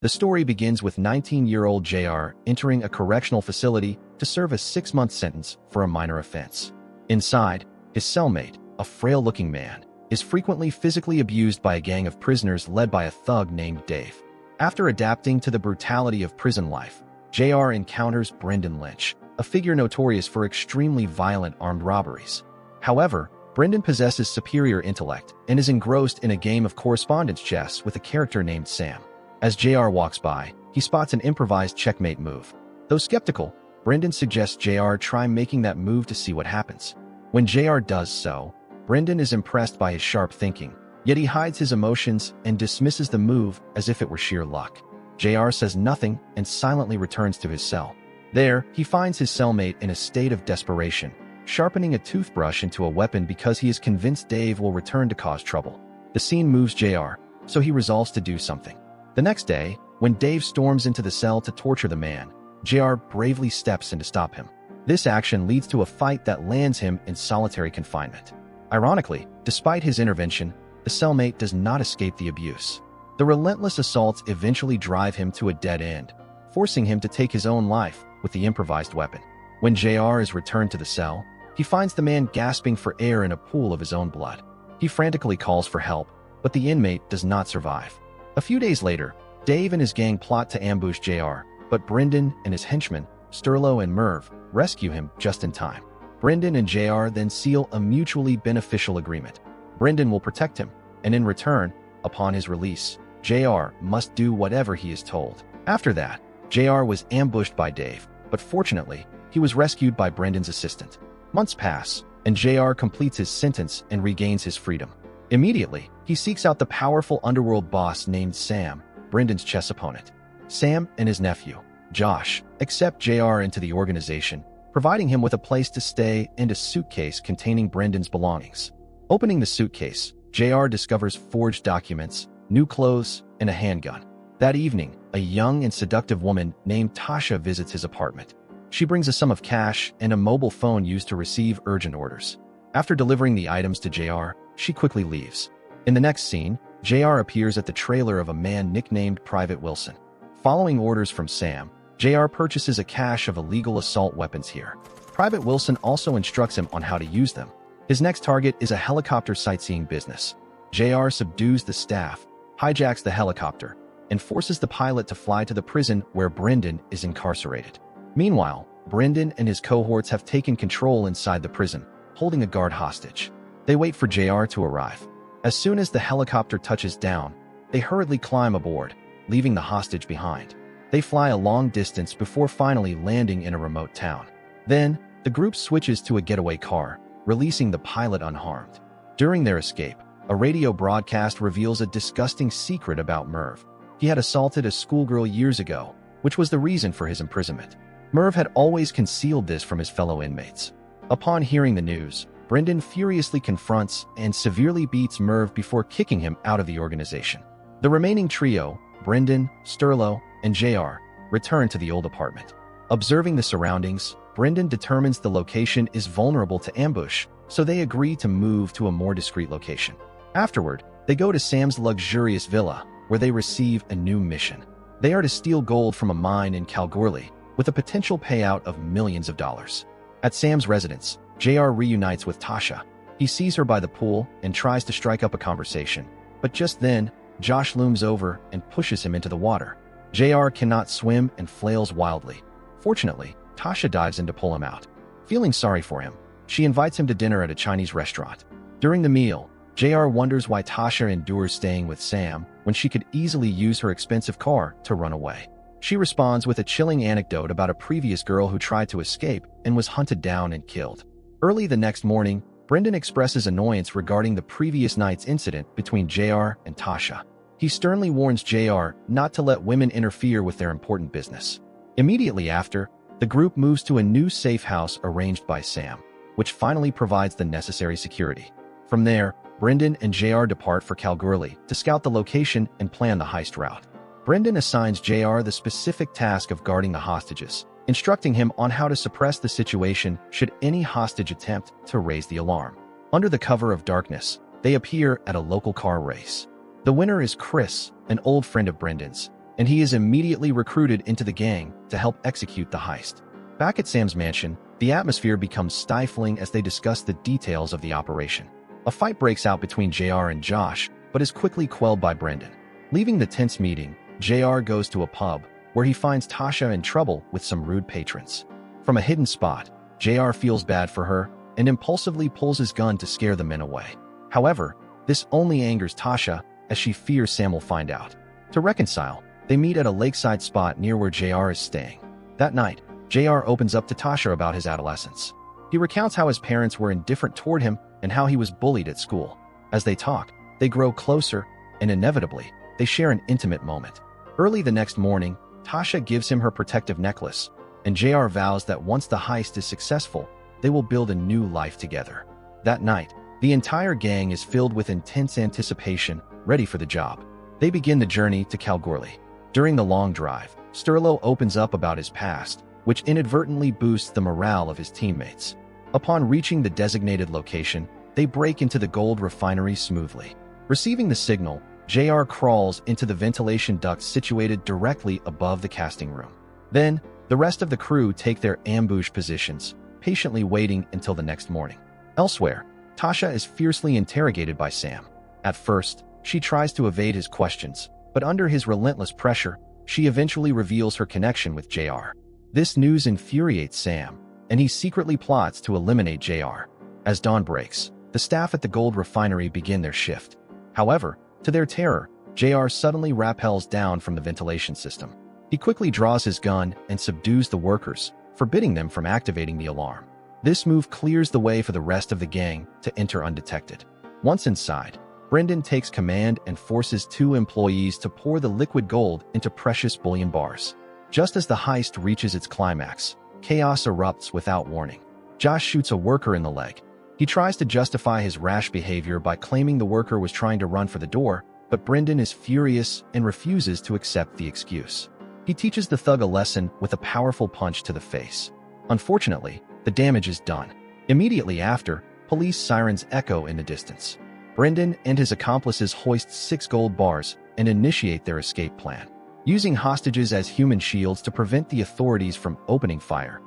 The story begins with 19-year-old JR entering a correctional facility to serve a 6-month sentence for a minor offense. Inside, his cellmate, a frail-looking man, is frequently physically abused by a gang of prisoners led by a thug named Dave. After adapting to the brutality of prison life, JR encounters Brendan Lynch, a figure notorious for extremely violent armed robberies. However, Brendan possesses superior intellect and is engrossed in a game of correspondence chess with a character named Sam. As JR walks by, he spots an improvised checkmate move. Though skeptical, Brendan suggests JR try making that move to see what happens. When JR does so, Brendan is impressed by his sharp thinking, yet he hides his emotions and dismisses the move as if it were sheer luck. JR says nothing and silently returns to his cell. There, he finds his cellmate in a state of desperation, sharpening a toothbrush into a weapon because he is convinced Dave will return to cause trouble. The scene moves JR, so he resolves to do something. The next day, when Dave storms into the cell to torture the man, JR bravely steps in to stop him. This action leads to a fight that lands him in solitary confinement. Ironically, despite his intervention, the cellmate does not escape the abuse. The relentless assaults eventually drive him to a dead end, forcing him to take his own life with the improvised weapon. When JR is returned to the cell, he finds the man gasping for air in a pool of his own blood. He frantically calls for help, but the inmate does not survive. A few days later, Dave and his gang plot to ambush JR, but Brendan and his henchmen, Sterlo and Merv, rescue him just in time. Brendan and JR then seal a mutually beneficial agreement. Brendan will protect him, and in return, upon his release, JR must do whatever he is told. After that, JR was ambushed by Dave, but fortunately, he was rescued by Brendan's assistant. Months pass, and JR completes his sentence and regains his freedom. Immediately, he seeks out the powerful underworld boss named Sam, Brendan's chess opponent. Sam and his nephew, Josh, accept JR into the organization, providing him with a place to stay and a suitcase containing Brendan's belongings. Opening the suitcase, JR discovers forged documents, new clothes, and a handgun. That evening, a young and seductive woman named Tasha visits his apartment. She brings a sum of cash and a mobile phone used to receive urgent orders. After delivering the items to JR, she quickly leaves. In the next scene, JR appears at the trailer of a man nicknamed Private Wilson. Following orders from Sam, JR purchases a cache of illegal assault weapons here. Private Wilson also instructs him on how to use them. His next target is a helicopter sightseeing business. JR subdues the staff, hijacks the helicopter, and forces the pilot to fly to the prison where Brendan is incarcerated. Meanwhile, Brendan and his cohorts have taken control inside the prison, holding a guard hostage. They wait for JR to arrive. As soon as the helicopter touches down, they hurriedly climb aboard, leaving the hostage behind. They fly a long distance before finally landing in a remote town. Then, the group switches to a getaway car, releasing the pilot unharmed. During their escape, a radio broadcast reveals a disgusting secret about Merv. He had assaulted a schoolgirl years ago, which was the reason for his imprisonment. Merv had always concealed this from his fellow inmates. Upon hearing the news, Brendan furiously confronts and severely beats Merv before kicking him out of the organization. The remaining trio, Brendan, Sterlo, and JR, return to the old apartment. Observing the surroundings, Brendan determines the location is vulnerable to ambush, so they agree to move to a more discreet location. Afterward, they go to Sam's luxurious villa, where they receive a new mission. They are to steal gold from a mine in Kalgoorlie, with a potential payout of millions of dollars. At Sam's residence, JR reunites with Tasha. He sees her by the pool and tries to strike up a conversation, but just then, Josh looms over and pushes him into the water. JR cannot swim and flails wildly. Fortunately, Tasha dives in to pull him out. Feeling sorry for him, she invites him to dinner at a Chinese restaurant. During the meal, JR wonders why Tasha endures staying with Sam when she could easily use her expensive car to run away. She responds with a chilling anecdote about a previous girl who tried to escape and was hunted down and killed. Early the next morning, Brendan expresses annoyance regarding the previous night's incident between JR and Tasha. He sternly warns JR not to let women interfere with their important business. Immediately after, the group moves to a new safe house arranged by Sam, which finally provides the necessary security. From there, Brendan and JR depart for Kalgoorlie to scout the location and plan the heist route. Brendan assigns JR the specific task of guarding the hostages, instructing him on how to suppress the situation should any hostage attempt to raise the alarm. Under the cover of darkness, they appear at a local car race. The winner is Chris, an old friend of Brendan's. and he is immediately recruited into the gang to help execute the heist. Back at Sam's mansion, the atmosphere becomes stifling as they discuss the details of the operation. A fight breaks out between JR and Josh, but is quickly quelled by Brendan. Leaving the tense meeting, JR goes to a pub, where he finds Tasha in trouble with some rude patrons. From a hidden spot, JR feels bad for her and impulsively pulls his gun to scare the men away. However, this only angers Tasha, as she fears Sam will find out. To reconcile, they meet at a lakeside spot near where JR is staying. That night, JR opens up to Tasha about his adolescence. He recounts how his parents were indifferent toward him and how he was bullied at school. As they talk, they grow closer, and inevitably, they share an intimate moment. Early the next morning, Tasha gives him her protective necklace, and JR vows that once the heist is successful, they will build a new life together. That night, the entire gang is filled with intense anticipation, ready for the job. They begin the journey to Kalgoorlie. During the long drive, Sterlo opens up about his past, which inadvertently boosts the morale of his teammates. Upon reaching the designated location, they break into the gold refinery smoothly. Receiving the signal, JR crawls into the ventilation ducts situated directly above the casting room. Then, the rest of the crew take their ambush positions, patiently waiting until the next morning. Elsewhere, Tasha is fiercely interrogated by Sam. At first, she tries to evade his questions, but under his relentless pressure, she eventually reveals her connection with JR. This news infuriates Sam, and he secretly plots to eliminate JR. As dawn breaks, the staff at the gold refinery begin their shift. However, to their terror, JR suddenly rappels down from the ventilation system. He quickly draws his gun and subdues the workers, forbidding them from activating the alarm. This move clears the way for the rest of the gang to enter undetected. Once inside, Brendan takes command and forces 2 employees to pour the liquid gold into precious bullion bars. Just as the heist reaches its climax, chaos erupts without warning. Josh shoots a worker in the leg. He tries to justify his rash behavior by claiming the worker was trying to run for the door, but Brendan is furious and refuses to accept the excuse. He teaches the thug a lesson with a powerful punch to the face. Unfortunately, the damage is done. Immediately after, police sirens echo in the distance. Brendan and his accomplices hoist 6 gold bars and initiate their escape plan, using hostages as human shields to prevent the authorities from opening fire.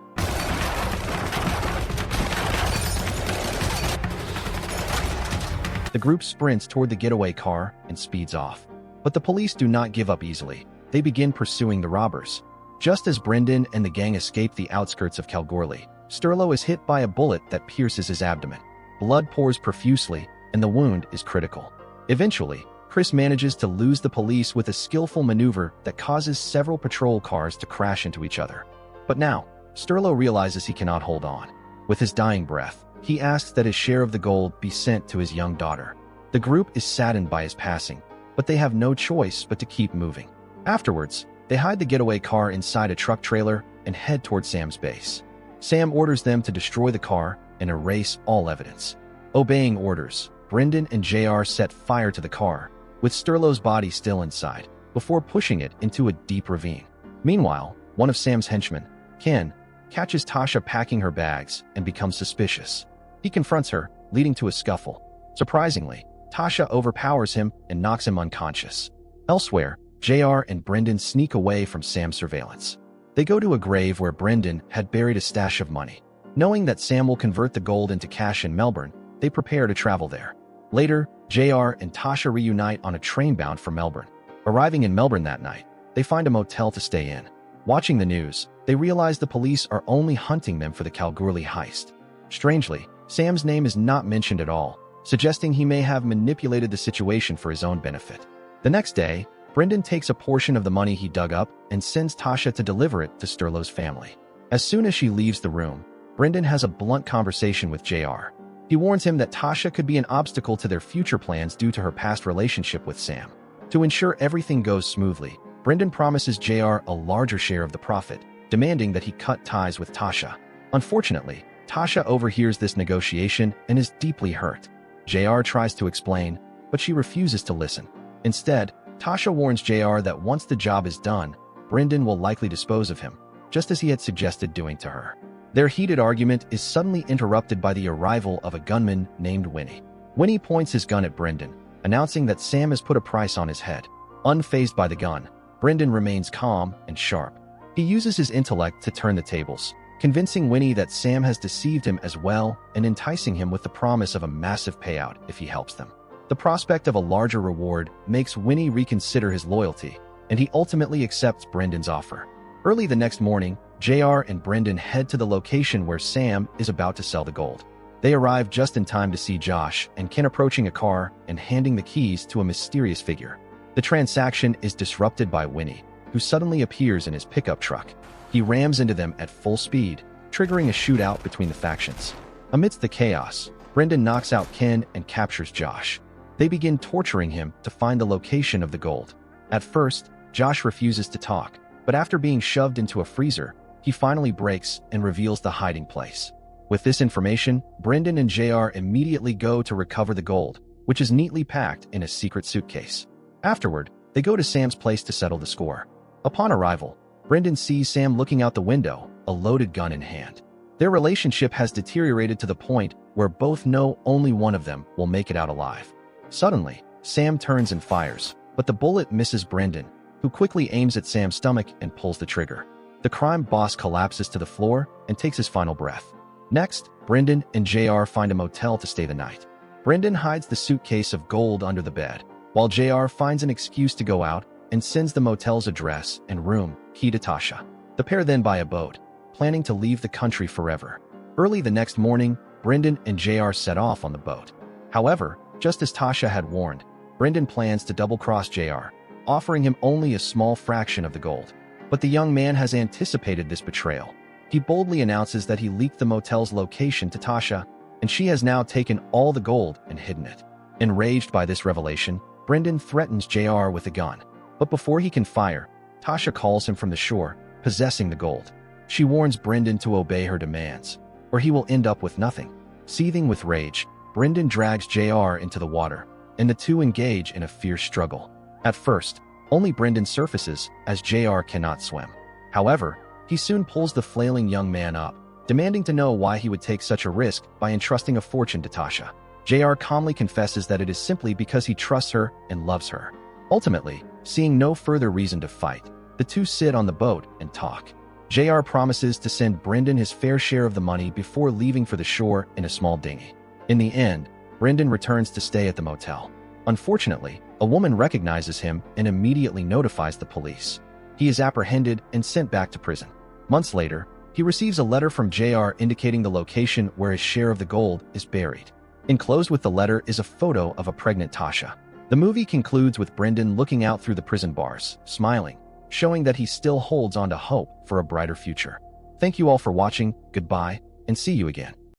The group sprints toward the getaway car and speeds off. But the police do not give up easily. They begin pursuing the robbers. Just as Brendan and the gang escape the outskirts of Kalgoorlie, Sterlo is hit by a bullet that pierces his abdomen. Blood pours profusely, and the wound is critical. Eventually, Chris manages to lose the police with a skillful maneuver that causes several patrol cars to crash into each other. But now, Sterlo realizes he cannot hold on. With his dying breath, he asks that his share of the gold be sent to his young daughter. The group is saddened by his passing, but they have no choice but to keep moving. Afterwards, they hide the getaway car inside a truck trailer and head toward Sam's base. Sam orders them to destroy the car and erase all evidence. Obeying orders, Brendan and JR set fire to the car, with Sterlo's body still inside, before pushing it into a deep ravine. Meanwhile, one of Sam's henchmen, Ken, catches Tasha packing her bags and becomes suspicious. He confronts her, leading to a scuffle. Surprisingly, Tasha overpowers him and knocks him unconscious. Elsewhere, JR and Brendan sneak away from Sam's surveillance. They go to a grave where Brendan had buried a stash of money. Knowing that Sam will convert the gold into cash in Melbourne, they prepare to travel there. Later, JR and Tasha reunite on a train bound for Melbourne. Arriving in Melbourne that night, they find a motel to stay in. Watching the news, they realize the police are only hunting them for the Kalgoorlie heist. Strangely, Sam's name is not mentioned at all, suggesting he may have manipulated the situation for his own benefit. The next day, Brendan takes a portion of the money he dug up and sends Tasha to deliver it to Sterlo's family. As soon as she leaves the room, Brendan has a blunt conversation with JR. He warns him that Tasha could be an obstacle to their future plans due to her past relationship with Sam. To ensure everything goes smoothly, Brendan promises JR a larger share of the profit, demanding that he cut ties with Tasha. Unfortunately, Tasha overhears this negotiation and is deeply hurt. JR tries to explain, but she refuses to listen. Instead, Tasha warns JR that once the job is done, Brendan will likely dispose of him, just as he had suggested doing to her. Their heated argument is suddenly interrupted by the arrival of a gunman named Winnie. Winnie points his gun at Brendan, announcing that Sam has put a price on his head. Unfazed by the gun, Brendan remains calm and sharp. He uses his intellect to turn the tables, convincing Winnie that Sam has deceived him as well and enticing him with the promise of a massive payout if he helps them. The prospect of a larger reward makes Winnie reconsider his loyalty, and he ultimately accepts Brendan's offer. Early the next morning, JR and Brendan head to the location where Sam is about to sell the gold. They arrive just in time to see Josh and Ken approaching a car and handing the keys to a mysterious figure. The transaction is disrupted by Winnie, who suddenly appears in his pickup truck. He rams into them at full speed, triggering a shootout between the factions. Amidst the chaos, Brendan knocks out Ken and captures Josh. They begin torturing him to find the location of the gold. At first, Josh refuses to talk, but after being shoved into a freezer, he finally breaks and reveals the hiding place. With this information, Brendan and JR immediately go to recover the gold, which is neatly packed in a secret suitcase. Afterward, they go to Sam's place to settle the score. Upon arrival, Brendan sees Sam looking out the window, a loaded gun in hand. Their relationship has deteriorated to the point where both know only one of them will make it out alive. Suddenly, Sam turns and fires, but the bullet misses Brendan, who quickly aims at Sam's stomach and pulls the trigger. The crime boss collapses to the floor and takes his final breath. Next, Brendan and JR find a motel to stay the night. Brendan hides the suitcase of gold under the bed, while JR finds an excuse to go out and sends the motel's address and room key to Tasha. The pair then buy a boat, planning to leave the country forever. Early the next morning, Brendan and JR set off on the boat. However, just as Tasha had warned, Brendan plans to double-cross JR, offering him only a small fraction of the gold. But the young man has anticipated this betrayal. He boldly announces that he leaked the motel's location to Tasha, and she has now taken all the gold and hidden it. Enraged by this revelation, Brendan threatens JR with a gun. But before he can fire, Tasha calls him from the shore, possessing the gold. She warns Brendan to obey her demands, or he will end up with nothing. Seething with rage, Brendan drags JR into the water, and the two engage in a fierce struggle. At first, only Brendan surfaces, as JR cannot swim. However, he soon pulls the flailing young man up, demanding to know why he would take such a risk by entrusting a fortune to Tasha. JR calmly confesses that it is simply because he trusts her and loves her. Ultimately, seeing no further reason to fight, the two sit on the boat and talk. JR promises to send Brendan his fair share of the money before leaving for the shore in a small dinghy. In the end, Brendan returns to stay at the motel. Unfortunately, a woman recognizes him and immediately notifies the police. He is apprehended and sent back to prison. Months later, he receives a letter from JR indicating the location where his share of the gold is buried. Enclosed with the letter is a photo of a pregnant Tasha. The movie concludes with Brendan looking out through the prison bars, smiling, showing that he still holds on to hope for a brighter future. Thank you all for watching, goodbye, and see you again.